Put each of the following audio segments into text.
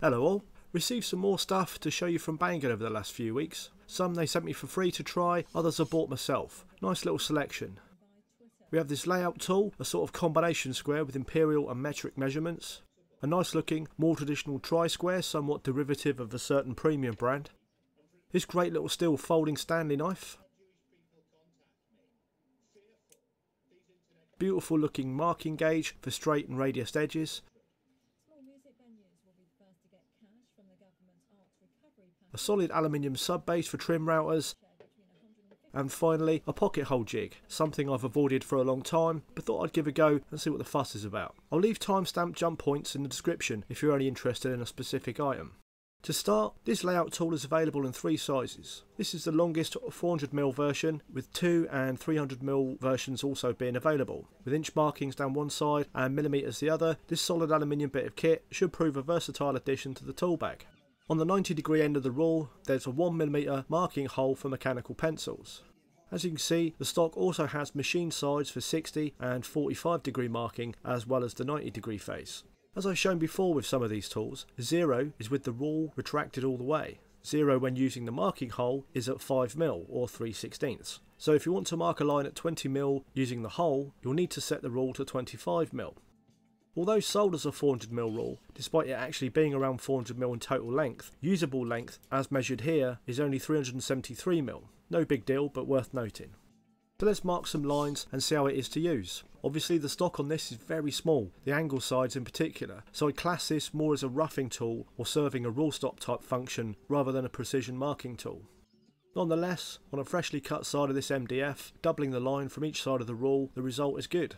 Hello all, received some more stuff to show you from Banggood over the last few weeks. Some they sent me for free to try, others I bought myself. Nice little selection. We have this layout tool, a sort of combination square with imperial and metric measurements. A nice looking, more traditional tri-square, somewhat derivative of a certain premium brand. This great little steel folding Stanley knife. Beautiful looking marking gauge for straight and radiused edges. A solid aluminium sub base for trim routers. And finally, a pocket hole jig, something I've avoided for a long time, but thought I'd give a go and see what the fuss is about. I'll leave timestamp jump points in the description if you're only interested in a specific item. To start, this layout tool is available in 3 sizes. This is the longest 400mm version, with 2 and 300mm versions also being available. With inch markings down one side and millimetres the other, this solid aluminium bit of kit should prove a versatile addition to the tool bag. On the 90-degree end of the rule, there's a 1mm marking hole for mechanical pencils. As you can see, the stock also has machine sides for 60 and 45-degree marking, as well as the 90-degree face. As I've shown before with some of these tools, 0 is with the rule retracted all the way. 0 when using the marking hole is at 5mm or 3/16. So if you want to mark a line at 20mm using the hole, you'll need to set the rule to 25mm. Although sold as a 400mm rule, despite it actually being around 400mm in total length, usable length, as measured here, is only 373mm. No big deal, but worth noting. So let's mark some lines and see how it is to use. Obviously the stock on this is very small, the angle sides in particular, so I'd class this more as a roughing tool or serving a rule stop type function rather than a precision marking tool. Nonetheless, on a freshly cut side of this MDF, doubling the line from each side of the rule, the result is good.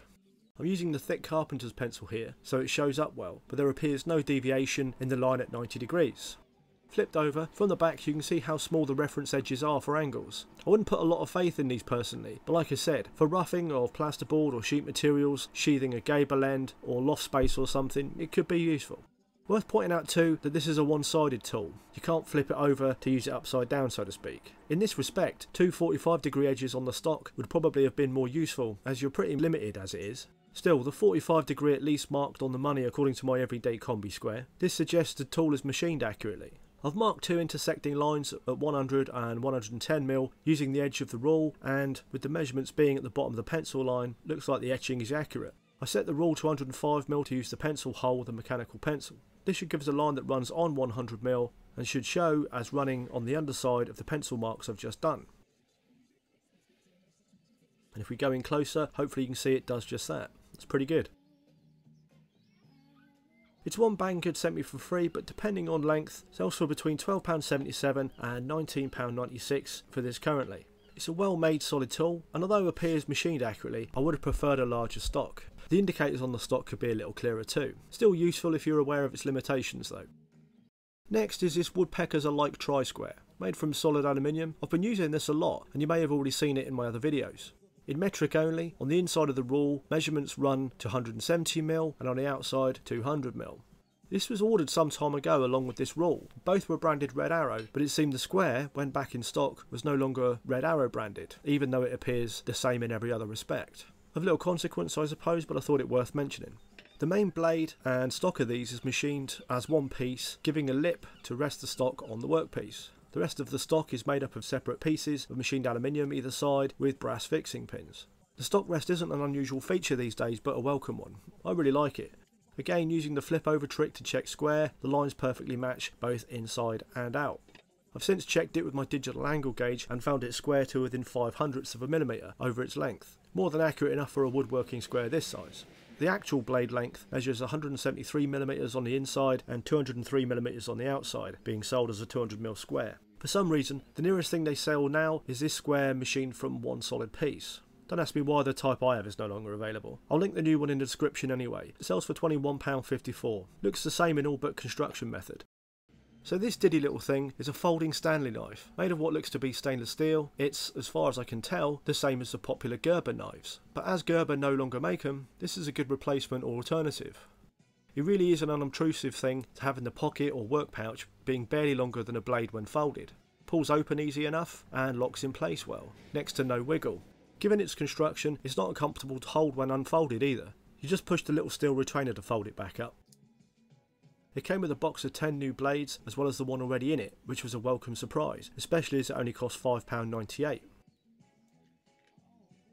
I'm using the thick carpenter's pencil here, so it shows up well, but there appears no deviation in the line at 90 degrees. Flipped over, from the back you can see how small the reference edges are for angles. I wouldn't put a lot of faith in these personally, but like I said, for roughing of plasterboard or sheet materials, sheathing a gable end or loft space or something, it could be useful. Worth pointing out too that this is a one-sided tool. You can't flip it over to use it upside down, so to speak. In this respect, 2 45-degree edges on the stock would probably have been more useful, as you're pretty limited as it is. Still, the 45-degree at least marked on the money according to my everyday combi square. This suggests the tool is machined accurately. I've marked 2 intersecting lines at 100 and 110mm using the edge of the rule, and with the measurements being at the bottom of the pencil line, looks like the etching is accurate. I set the rule to 105mm to use the pencil hole with the mechanical pencil. This should give us a line that runs on 100mm and should show as running on the underside of the pencil marks I've just done. And if we go in closer, hopefully you can see it does just that. It's pretty good. It's one Banggood sent me for free, but depending on length, sells for between £12.77 and £19.96 for this currently. It's a well-made solid tool, and although it appears machined accurately, I would have preferred a larger stock. The indicators on the stock could be a little clearer too. Still useful if you're aware of its limitations though. Next is this woodpecker's alike tri-square, made from solid aluminium. I've been using this a lot, and you may have already seen it in my other videos. In metric only, on the inside of the rule, measurements run to 170mm and on the outside 200mm. This was ordered some time ago along with this rule. Both were branded Red Arrow, but it seemed the square, when back in stock, was no longer Red Arrow branded, even though it appears the same in every other respect. Of little consequence I suppose, but I thought it worth mentioning. The main blade and stock of these is machined as one piece, giving a lip to rest the stock on the workpiece. The rest of the stock is made up of separate pieces of machined aluminium either side with brass fixing pins. The stock rest isn't an unusual feature these days, but a welcome one. I really like it. Again, using the flip over trick to check square, the lines perfectly match both inside and out. I've since checked it with my digital angle gauge and found it square to within 0.05 of a millimetre over its length. More than accurate enough for a woodworking square this size. The actual blade length measures 173mm on the inside and 203mm on the outside, being sold as a 200mm square. For some reason, the nearest thing they sell now is this square machined from one solid piece. Don't ask me why the type I have is no longer available. I'll link the new one in the description anyway. It sells for £21.54. Looks the same in all but construction method. So this diddy little thing is a folding Stanley knife, made of what looks to be stainless steel. It's, as far as I can tell, the same as the popular Gerber knives. But as Gerber no longer make them, this is a good replacement or alternative. It really is an unobtrusive thing to have in the pocket or work pouch, being barely longer than a blade when folded. Pulls open easy enough and locks in place well, next to no wiggle. Given its construction, it's not uncomfortable to hold when unfolded either. You just push the little steel retainer to fold it back up. It came with a box of 10 new blades as well as the one already in it, which was a welcome surprise, especially as it only cost £5.98.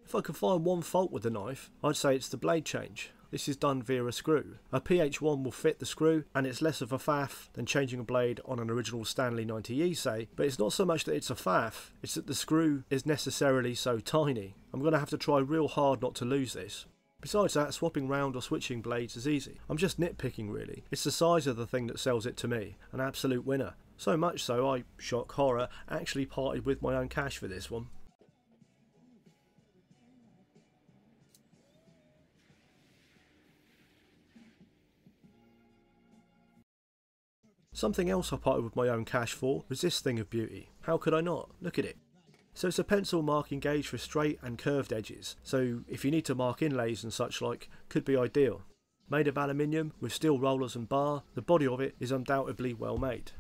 If I could find one fault with the knife, I'd say it's the blade change. This is done via a screw. A PH1 will fit the screw, and it's less of a faff than changing a blade on an original Stanley 90E say, but it's not so much that it's a faff, it's that the screw is necessarily so tiny. I'm going to have to try real hard not to lose this. Besides that, swapping round or switching blades is easy. I'm just nitpicking really. It's the size of the thing that sells it to me, an absolute winner. So much so I, shock horror, actually parted with my own cash for this one. Something else I parted with my own cash for was this thing of beauty. How could I not? Look at it. So it's a pencil marking gauge for straight and curved edges, so if you need to mark inlays and such like, could be ideal. Made of aluminium with steel rollers and bar, the body of it is undoubtedly well made.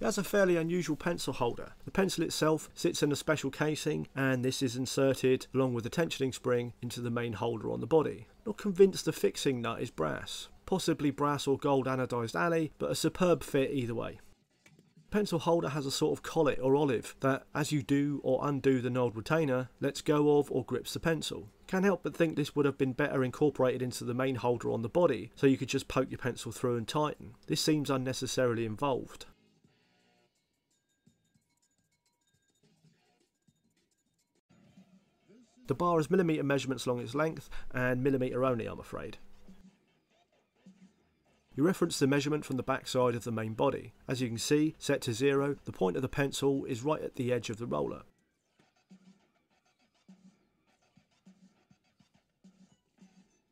It has a fairly unusual pencil holder. The pencil itself sits in a special casing, and this is inserted along with a tensioning spring into the main holder on the body. Not convinced the fixing nut is brass. Possibly brass or gold anodised alley, but a superb fit either way. The pencil holder has a sort of collet or olive that, as you do or undo the knurled retainer, lets go of or grips the pencil. Can't help but think this would have been better incorporated into the main holder on the body, so you could just poke your pencil through and tighten. This seems unnecessarily involved. The bar has millimetre measurements along its length, and millimetre only, I'm afraid. You reference the measurement from the back side of the main body. As you can see, set to 0, the point of the pencil is right at the edge of the roller.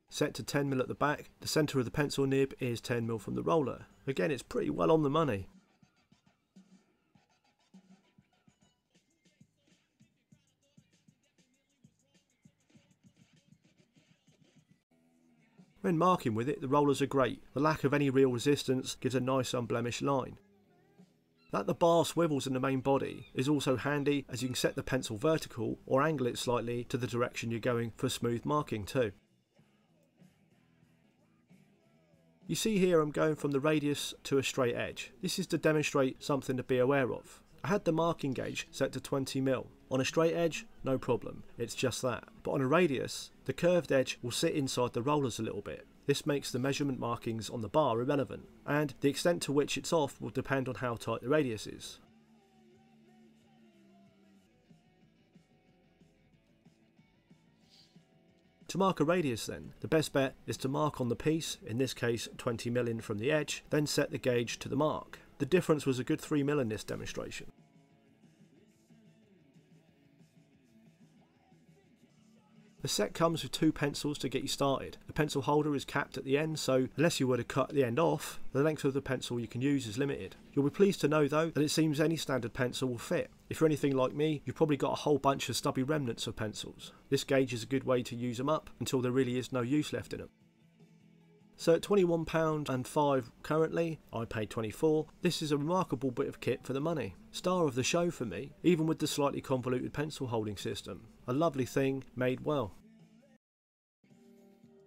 Set to 10mm at the back, the centre of the pencil nib is 10mm from the roller. Again, it's pretty well on the money. When marking with it, the rollers are great. The lack of any real resistance gives a nice unblemished line. That the bar swivels in the main body is also handy, as you can set the pencil vertical or angle it slightly to the direction you're going for smooth marking too. You see here I'm going from the radius to a straight edge. This is to demonstrate something to be aware of. I had the marking gauge set to 20mm. On a straight edge, no problem, it's just that. But on a radius, the curved edge will sit inside the rollers a little bit. This makes the measurement markings on the bar irrelevant, and the extent to which it's off will depend on how tight the radius is. To mark a radius then, the best bet is to mark on the piece, in this case 20mm in from the edge, then set the gauge to the mark. The difference was a good 3mm in this demonstration. The set comes with 2 pencils to get you started. The pencil holder is capped at the end, so unless you were to cut the end off, the length of the pencil you can use is limited. You'll be pleased to know though that it seems any standard pencil will fit. If you're anything like me, you've probably got a whole bunch of stubby remnants of pencils. This gauge is a good way to use them up until there really is no use left in them. So at £21.05 currently, I paid £24. This is a remarkable bit of kit for the money. Star of the show for me, even with the slightly convoluted pencil holding system. A lovely thing, made well.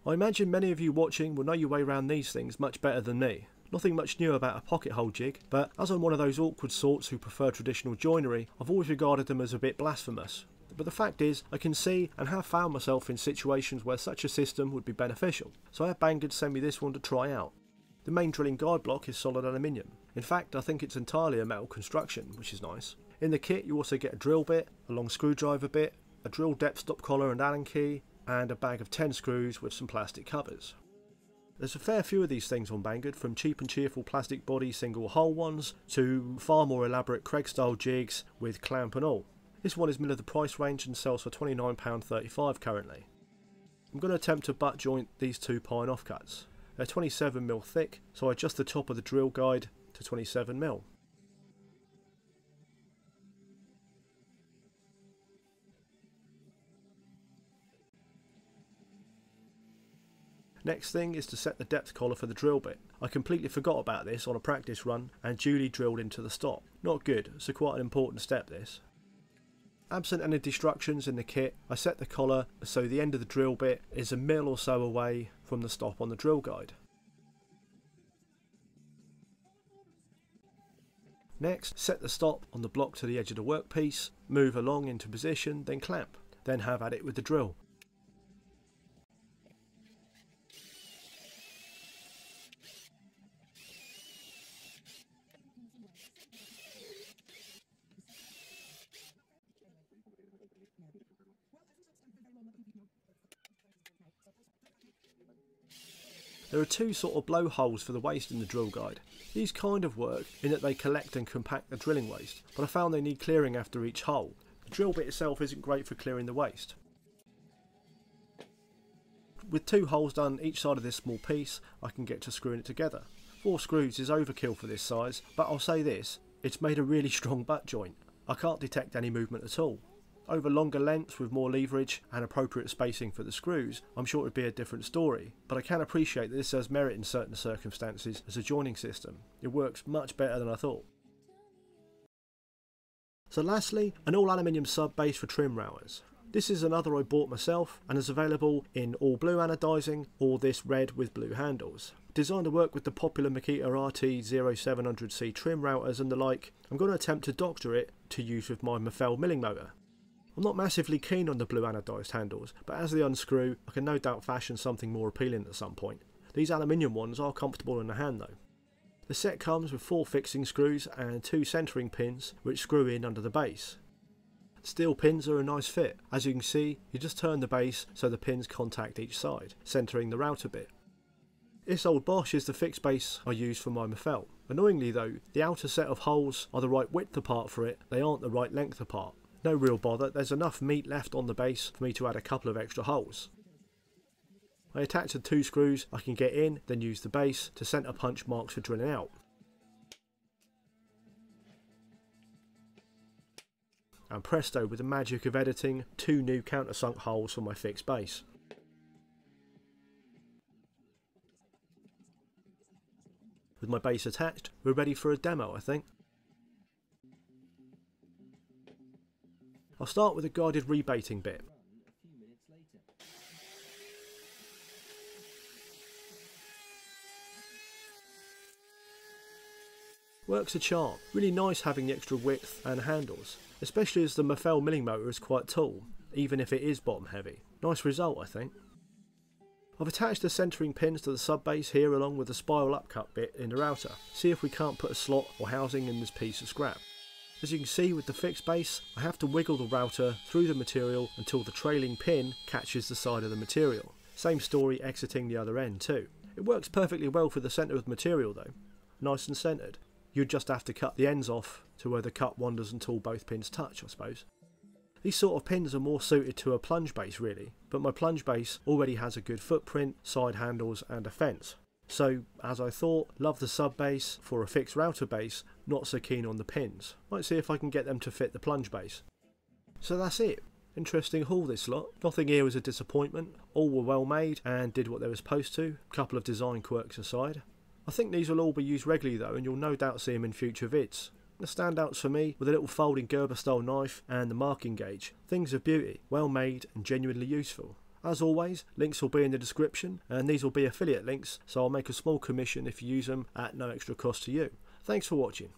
I imagine many of you watching will know your way around these things much better than me. Nothing much new about a pocket hole jig, but as I'm one of those awkward sorts who prefer traditional joinery, I've always regarded them as a bit blasphemous. But the fact is, I can see and have found myself in situations where such a system would be beneficial, so I had Banggood send me this one to try out. The main drilling guide block is solid aluminium. In fact, I think it's entirely a metal construction, which is nice. In the kit you also get a drill bit, a long screwdriver bit, a drill depth stop collar and Allen key, and a bag of 10 screws with some plastic covers. There's a fair few of these things on Banggood, from cheap and cheerful plastic body single hole ones to far more elaborate Craig style jigs with clamp and all. This one is middle of the price range and sells for £29.35 currently. I'm going to attempt to butt joint these 2 pine offcuts. They're 27mm thick, so I adjust the top of the drill guide to 27mm. Next thing is to set the depth collar for the drill bit. I completely forgot about this on a practice run and duly drilled into the stop. Not good, so quite an important step this. Absent any destructions in the kit, I set the collar so the end of the drill bit is a mil or so away from the stop on the drill guide. Next, set the stop on the block to the edge of the workpiece, move along into position, then clamp. Then have at it with the drill. There are two sort of blowholes for the waste in the drill guide. These kind of work in that they collect and compact the drilling waste, but I found they need clearing after each hole. The drill bit itself isn't great for clearing the waste. With 2 holes done each side of this small piece, I can get to screwing it together. 4 screws is overkill for this size, but I'll say this, it's made a really strong butt joint. I can't detect any movement at all. Over longer lengths with more leverage and appropriate spacing for the screws, I'm sure it would be a different story, but I can appreciate that this has merit in certain circumstances as a joining system. It works much better than I thought. So lastly, an all aluminium sub base for trim routers. This is another I bought myself and is available in all blue anodizing or this red with blue handles. Designed to work with the popular Makita RT0700C trim routers and the like, I'm going to attempt to doctor it to use with my Mafel milling motor. I'm not massively keen on the blue anodized handles, but as they unscrew, I can no doubt fashion something more appealing at some point. These aluminium ones are comfortable in the hand though. The set comes with 4 fixing screws and 2 centering pins which screw in under the base. Steel pins are a nice fit. As you can see, you just turn the base so the pins contact each side, centering the router bit. This old Bosch is the fixed base I use for my Mafel. Annoyingly though, the outer set of holes are the right width apart for it, they aren't the right length apart. No real bother, there's enough meat left on the base for me to add a couple of extra holes. I attach the 2 screws I can get in, then use the base to centre punch marks for drilling out. And presto, with the magic of editing, 2 new countersunk holes for my fixed base. With my base attached, we're ready for a demo, I think. I'll start with a guided rebating bit. Works a charm. Really nice having the extra width and handles, especially as the Mafel milling motor is quite tall, even if it is bottom heavy. Nice result, I think. I've attached the centering pins to the sub base here along with the spiral upcut bit in the router. See if we can't put a slot or housing in this piece of scrap. As you can see with the fixed base, I have to wiggle the router through the material until the trailing pin catches the side of the material. Same story exiting the other end too. It works perfectly well for the centre of the material though. Nice and centred. You'd just have to cut the ends off to where the cut wanders until both pins touch, I suppose. These sort of pins are more suited to a plunge base really, but my plunge base already has a good footprint, side handles and a fence. So, as I thought, love the sub base for a fixed router base, not so keen on the pins. Might see if I can get them to fit the plunge base. So that's it. Interesting haul this lot. Nothing here was a disappointment. All were well made and did what they were supposed to. A couple of design quirks aside. I think these will all be used regularly though, and you'll no doubt see them in future vids. The standouts for me were the little folding Gerber style knife and the marking gauge. Things of beauty, well made and genuinely useful. As always, links will be in the description, and these will be affiliate links, so I'll make a small commission if you use them at no extra cost to you. Thanks for watching.